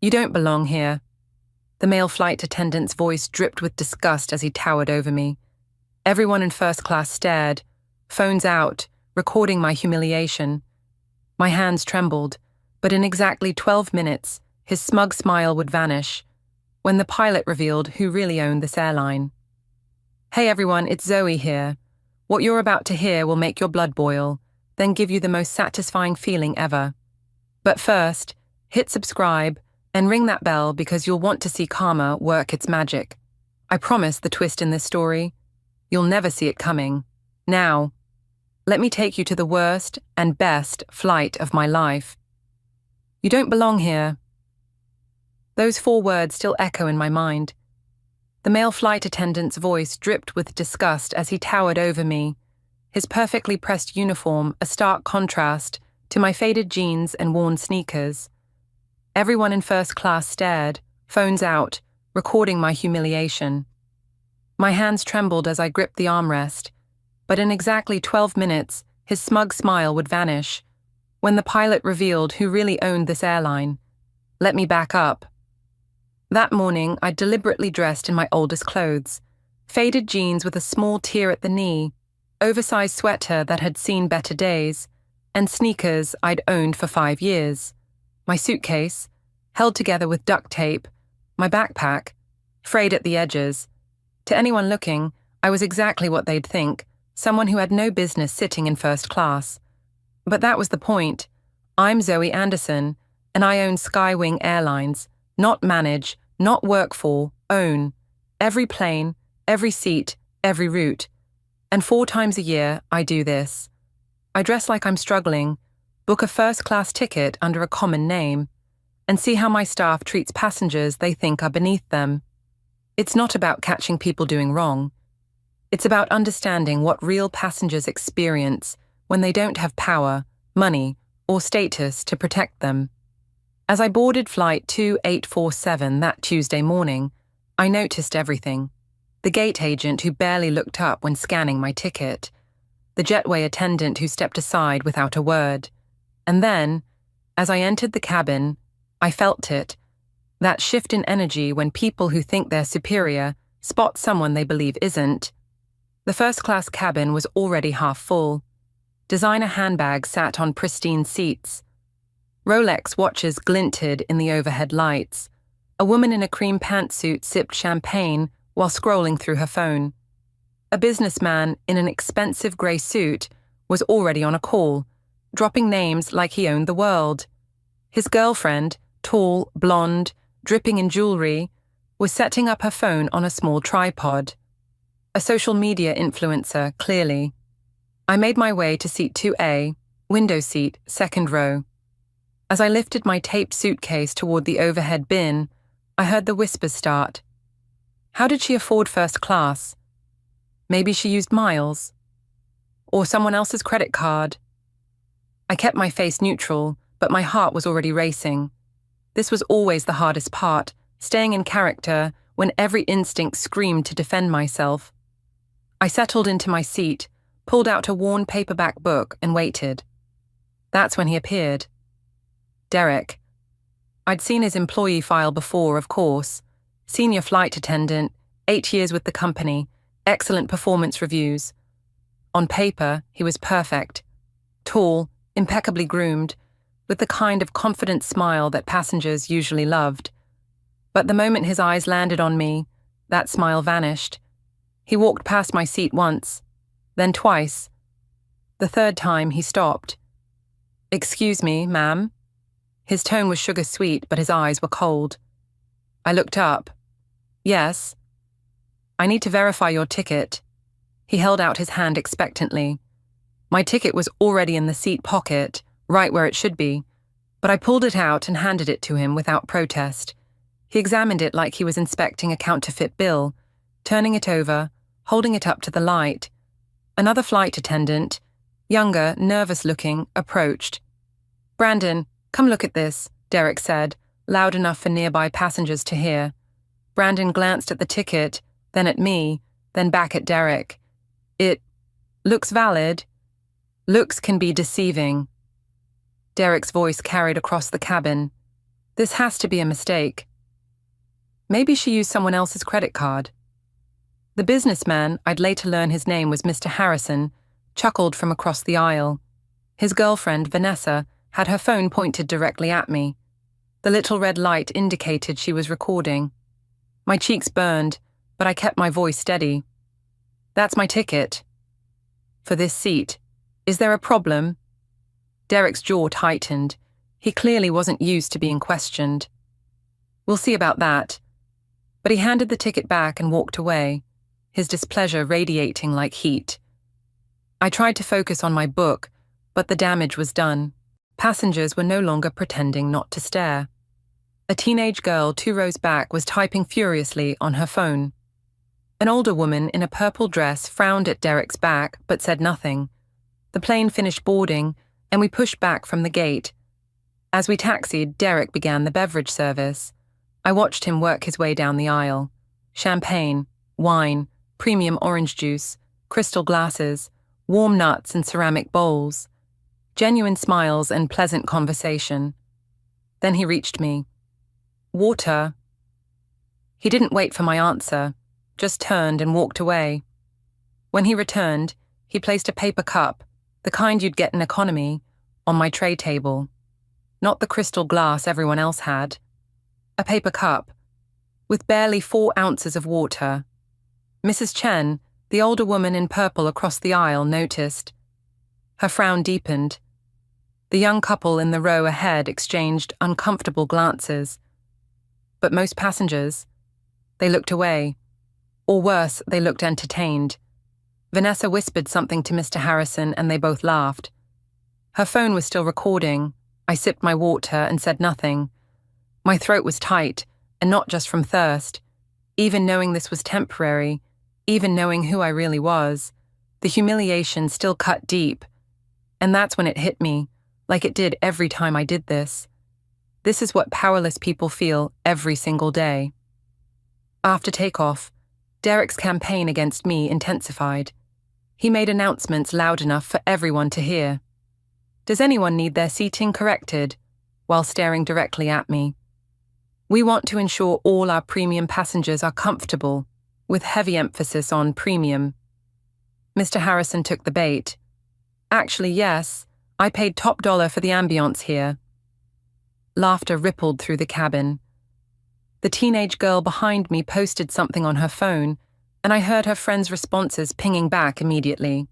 You don't belong here. The male flight attendant's voice dripped with disgust as he towered over me. Everyone in first class stared, phones out, recording my humiliation. My hands trembled, but in exactly 12 minutes, his smug smile would vanish, when the pilot revealed who really owned this airline. Hey everyone, it's Zoe here. What you're about to hear will make your blood boil, then give you the most satisfying feeling ever. But first, hit subscribe and ring that bell because you'll want to see karma work its magic. I promise the twist in this story. You'll never see it coming. Now, let me take you to the worst and best flight of my life. You don't belong here. Those 4 words still echo in my mind. The male flight attendant's voice dripped with disgust as he towered over me, his perfectly pressed uniform a stark contrast to my faded jeans and worn sneakers. Everyone in first class stared, phones out, recording my humiliation. My hands trembled as I gripped the armrest, but in exactly 12 minutes, his smug smile would vanish, when the pilot revealed who really owned this airline. Let me back up. That morning, I deliberately dressed in my oldest clothes, faded jeans with a small tear at the knee, oversized sweater that had seen better days, and sneakers I'd owned for 5 years. My suitcase, held together with duct tape, my backpack, frayed at the edges. To anyone looking, I was exactly what they'd think, someone who had no business sitting in first class. But that was the point. I'm Zoe Anderson, and I own Skywing Airlines. Not manage, not work for, own. Every plane, every seat, every route. And 4 times a year, I do this. I dress like I'm struggling, book a first-class ticket under a common name, and see how my staff treats passengers they think are beneath them. It's not about catching people doing wrong. It's about understanding what real passengers experience when they don't have power, money, or status to protect them. As I boarded Flight 2847 that Tuesday morning, I noticed everything. The gate agent who barely looked up when scanning my ticket, the jetway attendant who stepped aside without a word. And then, as I entered the cabin, I felt it, that shift in energy when people who think they're superior spot someone they believe isn't. The first-class cabin was already half full. Designer handbags sat on pristine seats. Rolex watches glinted in the overhead lights. A woman in a cream pantsuit sipped champagne while scrolling through her phone. A businessman in an expensive grey suit was already on a call, dropping names like he owned the world. His girlfriend, tall, blonde, dripping in jewelry, was setting up her phone on a small tripod. A social media influencer, clearly. I made my way to seat 2A, window seat, second row. As I lifted my taped suitcase toward the overhead bin, I heard the whispers start. How did she afford first class? Maybe she used miles. Or someone else's credit card. I kept my face neutral, but my heart was already racing. This was always the hardest part, staying in character when every instinct screamed to defend myself. I settled into my seat, pulled out a worn paperback book, and waited. That's when he appeared. Derek. I'd seen his employee file before, of course. Senior flight attendant, 8 years with the company, excellent performance reviews. On paper, he was perfect. Tall, impeccably groomed, with the kind of confident smile that passengers usually loved. But the moment his eyes landed on me, that smile vanished. He walked past my seat once, then twice. The third time, he stopped. "Excuse me, ma'am?" His tone was sugar-sweet, but his eyes were cold. I looked up. "Yes." "I need to verify your ticket." He held out his hand expectantly. My ticket was already in the seat pocket, right where it should be, but I pulled it out and handed it to him without protest. He examined it like he was inspecting a counterfeit bill, turning it over, holding it up to the light. Another flight attendant, younger, nervous-looking, approached. "Brandon, come look at this," Derek said, loud enough for nearby passengers to hear. Brandon glanced at the ticket, then at me, then back at Derek. "It looks valid." "Looks can be deceiving." Derek's voice carried across the cabin. This has to be a mistake. Maybe she used someone else's credit card. The businessman, I'd later learn his name was Mr. Harrison, chuckled from across the aisle. His girlfriend, Vanessa, had her phone pointed directly at me. The little red light indicated she was recording. My cheeks burned, but I kept my voice steady. That's my ticket. For this seat. Is there a problem? Derek's jaw tightened. He clearly wasn't used to being questioned. We'll see about that. But he handed the ticket back and walked away, his displeasure radiating like heat. I tried to focus on my book, but the damage was done. Passengers were no longer pretending not to stare. A teenage girl 2 rows back was typing furiously on her phone. An older woman in a purple dress frowned at Derek's back but said nothing. The plane finished boarding, and we pushed back from the gate. As we taxied, Derek began the beverage service. I watched him work his way down the aisle. Champagne, wine, premium orange juice, crystal glasses, warm nuts and ceramic bowls. Genuine smiles and pleasant conversation. Then he reached me. Water. He didn't wait for my answer, just turned and walked away. When he returned, he placed a paper cup, the kind you'd get in economy, on my tray table. Not the crystal glass everyone else had. A paper cup, with barely 4 ounces of water. Mrs. Chen, the older woman in purple across the aisle, noticed. Her frown deepened. The young couple in the row ahead exchanged uncomfortable glances. But most passengers, they looked away. Or worse, they looked entertained. Vanessa whispered something to Mr. Harrison and they both laughed. Her phone was still recording. I sipped my water and said nothing. My throat was tight, and not just from thirst. Even knowing this was temporary, even knowing who I really was, the humiliation still cut deep. And that's when it hit me, like it did every time I did this. This is what powerless people feel every single day. After takeoff, Derek's campaign against me intensified. He made announcements loud enough for everyone to hear. Does anyone need their seating corrected? While staring directly at me. We want to ensure all our premium passengers are comfortable, with heavy emphasis on premium. Mr. Harrison took the bait. Actually, yes, I paid top dollar for the ambience here. Laughter rippled through the cabin. The teenage girl behind me posted something on her phone, and I heard her friends' responses pinging back immediately.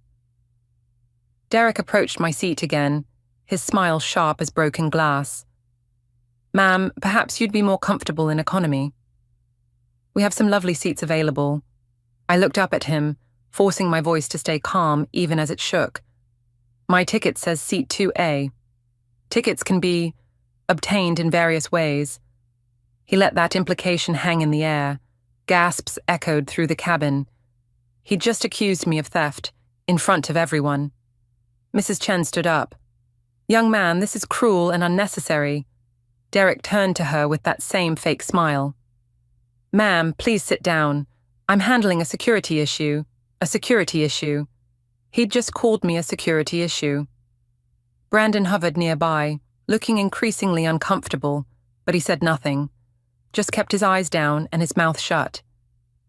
Derek approached my seat again, his smile sharp as broken glass. Ma'am, perhaps you'd be more comfortable in economy. We have some lovely seats available. I looked up at him, forcing my voice to stay calm even as it shook. My ticket says seat 2A. Tickets can be obtained in various ways. He let that implication hang in the air. Gasps echoed through the cabin. He'd just accused me of theft, in front of everyone. Mrs. Chen stood up. Young man, this is cruel and unnecessary. Derek turned to her with that same fake smile. Ma'am, please sit down. I'm handling a security issue. A security issue. He'd just called me a security issue. Brandon hovered nearby, looking increasingly uncomfortable, but he said nothing. Just kept his eyes down and his mouth shut.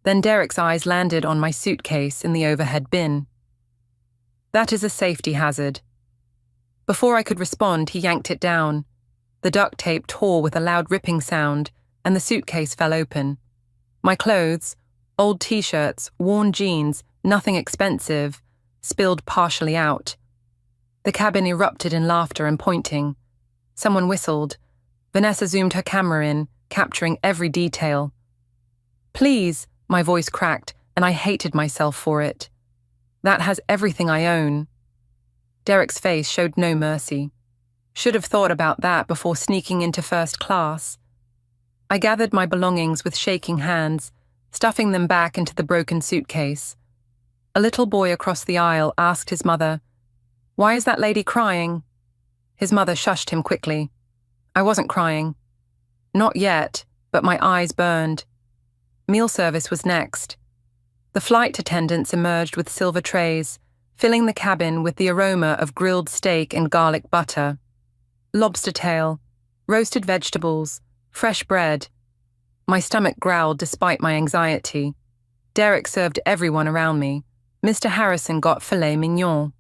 Then Derek's eyes landed on my suitcase in the overhead bin. That is a safety hazard. Before I could respond, he yanked it down. The duct tape tore with a loud ripping sound, and the suitcase fell open. My clothes, old t-shirts, worn jeans, nothing expensive, spilled partially out. The cabin erupted in laughter and pointing. Someone whistled. Vanessa zoomed her camera in, capturing every detail. Please, my voice cracked, and I hated myself for it. That has everything I own. Derek's face showed no mercy. Should have thought about that before sneaking into first class. I gathered my belongings with shaking hands, stuffing them back into the broken suitcase. A little boy across the aisle asked his mother, "Why is that lady crying?" His mother shushed him quickly. I wasn't crying. Not yet, but my eyes burned. Meal service was next. The flight attendants emerged with silver trays, filling the cabin with the aroma of grilled steak and garlic butter. Lobster tail, roasted vegetables, fresh bread. My stomach growled despite my anxiety. Derek served everyone around me. Mr. Harrison got filet mignon.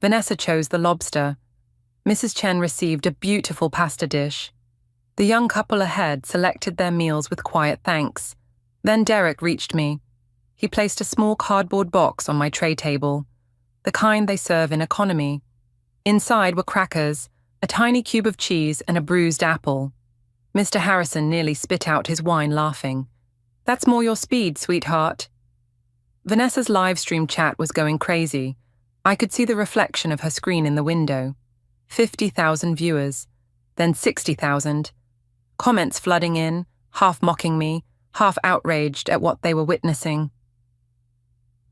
Vanessa chose the lobster. Mrs. Chen received a beautiful pasta dish. The young couple ahead selected their meals with quiet thanks. Then Derek reached me. He placed a small cardboard box on my tray table, the kind they serve in economy. Inside were crackers, a tiny cube of cheese, and a bruised apple. Mr. Harrison nearly spit out his wine laughing. "That's more your speed, sweetheart." Vanessa's live stream chat was going crazy. I could see the reflection of her screen in the window. 50,000 viewers, then 60,000. Comments flooding in, half mocking me, half outraged at what they were witnessing.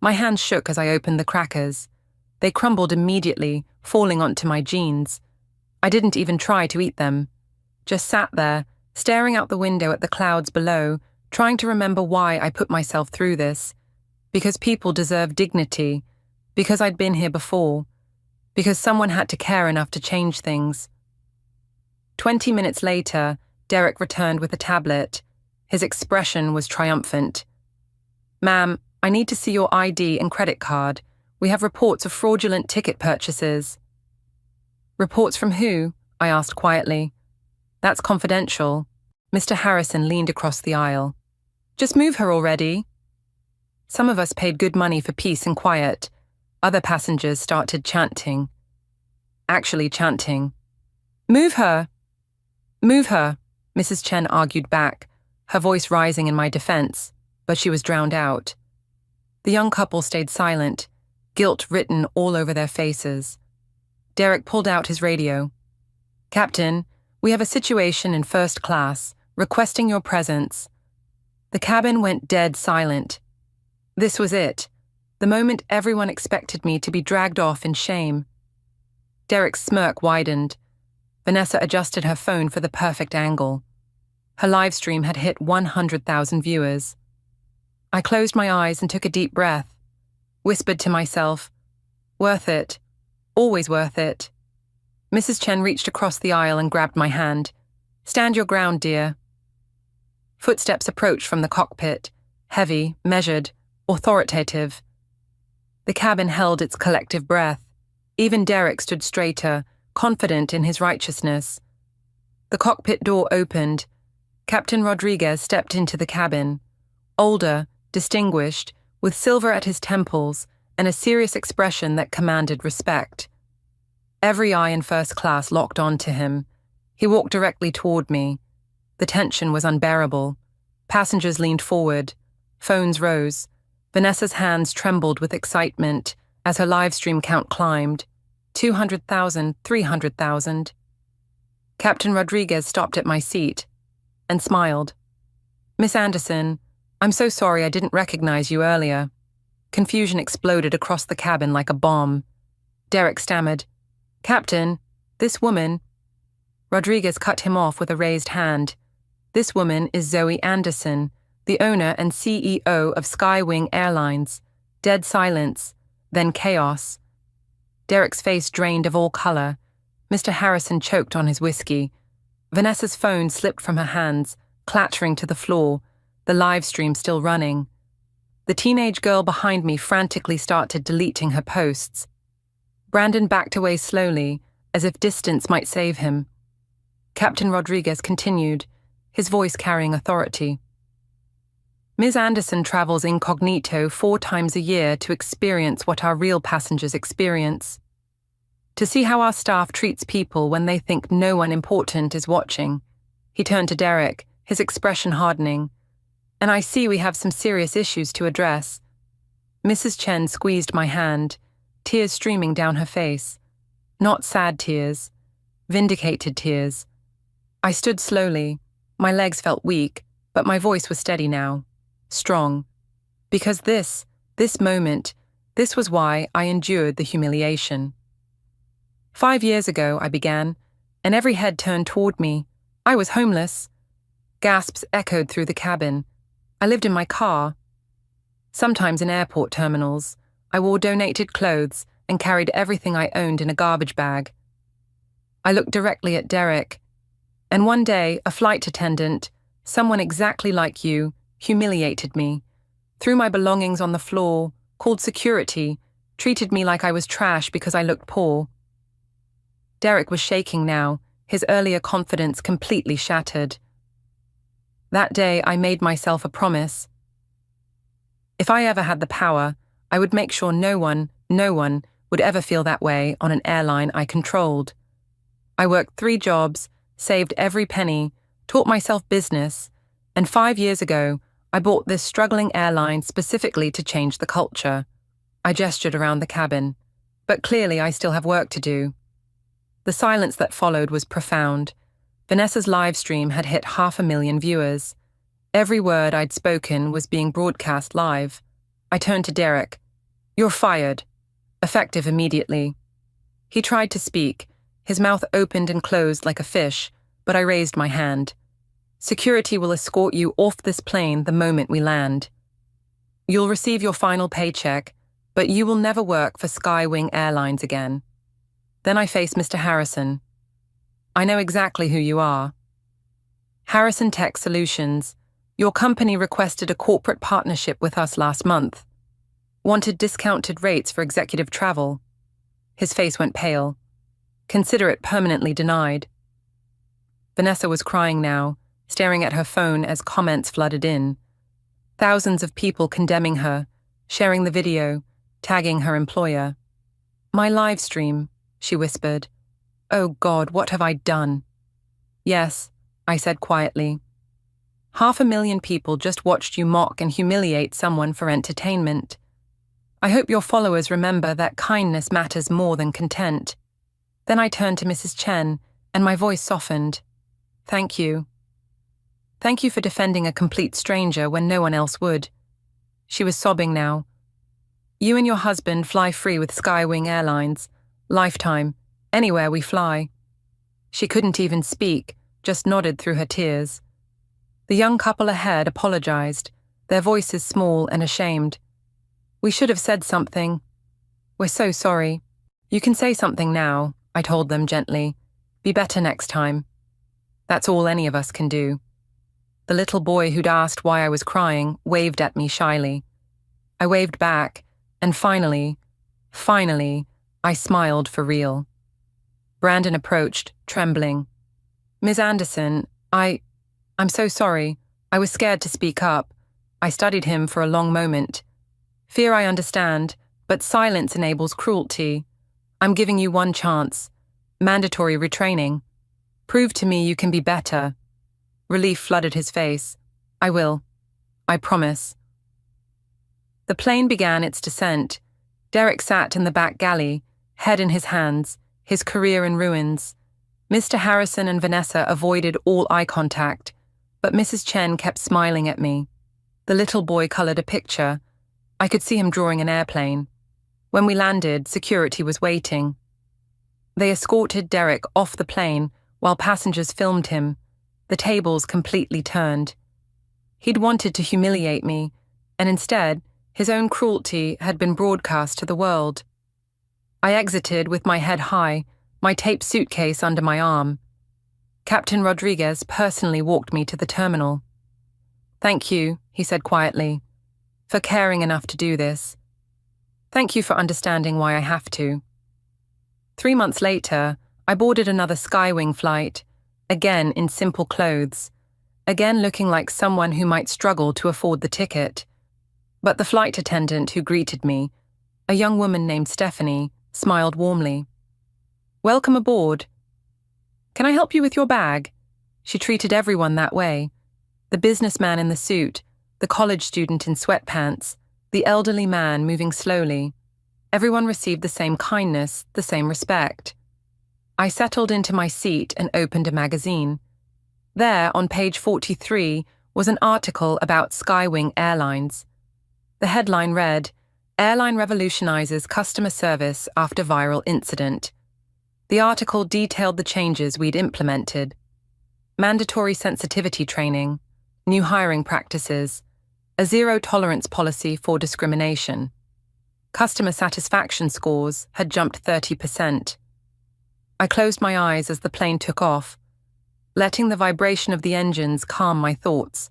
My hands shook as I opened the crackers. They crumbled immediately, falling onto my jeans. I didn't even try to eat them. Just sat there, staring out the window at the clouds below, trying to remember why I put myself through this. Because people deserve dignity. Because I'd been here before. Because someone had to care enough to change things. 20 minutes later, Derek returned with a tablet. His expression was triumphant. "Ma'am, I need to see your ID and credit card. We have reports of fraudulent ticket purchases." "Reports from who?" I asked quietly. "That's confidential." Mr. Harrison leaned across the aisle. "Just move her already." Some of us paid good money for peace and quiet. Other passengers started chanting. Actually chanting. "Move her! Move her!" Mrs. Chen argued back, her voice rising in my defense, but she was drowned out. The young couple stayed silent, guilt written all over their faces. Derek pulled out his radio. "Captain, we have a situation in first class, requesting your presence." The cabin went dead silent. This was it, the moment everyone expected me to be dragged off in shame. Derek's smirk widened. Vanessa adjusted her phone for the perfect angle. Her live stream had hit 100,000 viewers. I closed my eyes and took a deep breath, whispered to myself, "Worth it, always worth it." Mrs. Chen reached across the aisle and grabbed my hand. "Stand your ground, dear." Footsteps approached from the cockpit, heavy, measured, authoritative. The cabin held its collective breath. Even Derek stood straighter, confident in his righteousness. The cockpit door opened. Captain Rodriguez stepped into the cabin. Older, distinguished, with silver at his temples and a serious expression that commanded respect. Every eye in first class locked onto him. He walked directly toward me. The tension was unbearable. Passengers leaned forward. Phones rose. Vanessa's hands trembled with excitement as her live stream count climbed. 200,000, 300,000. Captain Rodriguez stopped at my seat and smiled. "Miss Anderson, I'm so sorry I didn't recognize you earlier." Confusion exploded across the cabin like a bomb. Derek stammered, "Captain, this woman..." Rodriguez cut him off with a raised hand. "This woman is Zoe Anderson, the owner and CEO of Skywing Airlines." Dead silence, then chaos. Derek's face drained of all color. Mr. Harrison choked on his whiskey. Vanessa's phone slipped from her hands, clattering to the floor, the live stream still running. The teenage girl behind me frantically started deleting her posts. Brandon backed away slowly, as if distance might save him. Captain Rodriguez continued, his voice carrying authority. "Ms. Anderson travels incognito 4 times a year to experience what our real passengers experience. To see how our staff treats people when they think no one important is watching." He turned to Derek, his expression hardening. "And I see we have some serious issues to address." Mrs. Chen squeezed my hand, tears streaming down her face. Not sad tears, vindicated tears. I stood slowly. My legs felt weak, but my voice was steady now. Strong. Because this moment, this was why I endured the humiliation. 5 years ago, I began, and every head turned toward me. I was homeless. Gasps echoed through the cabin. I lived in my car. Sometimes in airport terminals, I wore donated clothes and carried everything I owned in a garbage bag. I looked directly at Derek. And one day, a flight attendant, someone exactly like you, humiliated me, threw my belongings on the floor, called security, treated me like I was trash because I looked poor. Derek was shaking now, his earlier confidence completely shattered. That day, I made myself a promise. If I ever had the power, I would make sure no one would ever feel that way on an airline I controlled. I worked 3 jobs, saved every penny, taught myself business, and 5 years ago, I bought this struggling airline specifically to change the culture. I gestured around the cabin, but clearly I still have work to do. The silence that followed was profound. Vanessa's live stream had hit 500,000 viewers. Every word I'd spoken was being broadcast live. I turned to Derek. "You're fired." Effective immediately. He tried to speak. His mouth opened and closed like a fish, but I raised my hand. "Security will escort you off this plane the moment we land. You'll receive your final paycheck, but you will never work for Skywing Airlines again." Then I faced Mr. Harrison. "I know exactly who you are. Harrison Tech Solutions. Your company requested a corporate partnership with us last month. Wanted discounted rates for executive travel." His face went pale. "Consider it permanently denied." Vanessa was crying now, staring at her phone as comments flooded in. Thousands of people condemning her, sharing the video, tagging her employer. "My live stream," she whispered. "Oh God, what have I done?" "Yes," I said quietly. 500,000 people just watched you mock and humiliate someone for entertainment. I hope your followers remember that kindness matters more than content." Then I turned to Mrs. Chen, and my voice softened. "Thank you. Thank you for defending a complete stranger when no one else would." She was sobbing now. "You and your husband fly free with Skywing Airlines. Lifetime. Anywhere we fly." She couldn't even speak, just nodded through her tears. The young couple ahead apologized, their voices small and ashamed. "We should have said something. We're so sorry." "You can say something now," I told them gently. "Be better next time." That's all any of us can do. The little boy who'd asked why I was crying waved at me shyly. I waved back, and finally, I smiled for real. Brandon approached, trembling. "Ms. Anderson, I'm so sorry. I was scared to speak up." I studied him for a long moment. "Fear I understand, but silence enables cruelty. I'm giving you one chance. Mandatory retraining. Prove to me you can be better." Relief flooded his face. "I will. I promise." The plane began its descent. Derek sat in the back galley, head in his hands, his career in ruins. Mr. Harrison and Vanessa avoided all eye contact, but Mrs. Chen kept smiling at me. The little boy colored a picture. I could see him drawing an airplane. When we landed, security was waiting. They escorted Derek off the plane while passengers filmed him, the tables completely turned. He'd wanted to humiliate me, and instead, his own cruelty had been broadcast to the world. I exited with my head high, my taped suitcase under my arm. Captain Rodriguez personally walked me to the terminal. "Thank you," he said quietly, "for caring enough to do this. Thank you for understanding why I have to." 3 months later, I boarded another Skywing flight, again in simple clothes, again looking like someone who might struggle to afford the ticket. But the flight attendant who greeted me, a young woman named Stephanie, smiled warmly. "Welcome aboard. Can I help you with your bag?" She treated everyone that way. The businessman in the suit, the college student in sweatpants, the elderly man moving slowly. Everyone received the same kindness, the same respect. I settled into my seat and opened a magazine. There, on page 43, was an article about Skywing Airlines. The headline read, "Airline revolutionizes customer service after viral incident." The article detailed the changes we'd implemented. Mandatory sensitivity training, new hiring practices, a zero-tolerance policy for discrimination. Customer satisfaction scores had jumped 30%. I closed my eyes as the plane took off. letting the vibration of the engines calm my thoughts.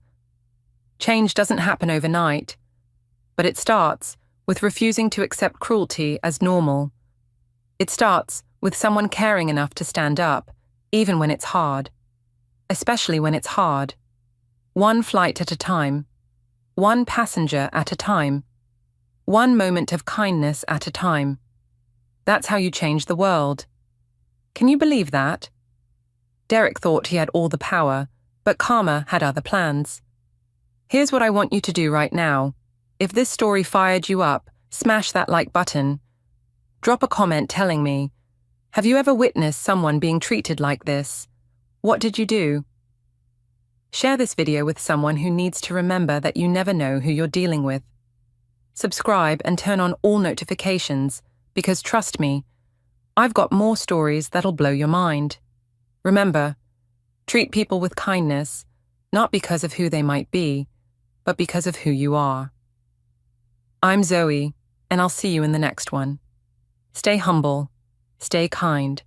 Change doesn't happen overnight, but it starts with refusing to accept cruelty as normal. It starts with someone caring enough to stand up, even when it's hard. Especially when it's hard. One flight at a time. One passenger at a time. One moment of kindness at a time. That's how you change the world. Can you believe that? Derek thought he had all the power, but Karma had other plans. Here's what I want you to do right now. If this story fired you up, smash that like button. Drop a comment telling me, have you ever witnessed someone being treated like this? What did you do? Share this video with someone who needs to remember that you never know who you're dealing with. Subscribe and turn on all notifications, because trust me, I've got more stories that'll blow your mind. Remember, treat people with kindness, not because of who they might be, but because of who you are. I'm Zoe, and I'll see you in the next one. Stay humble, stay kind,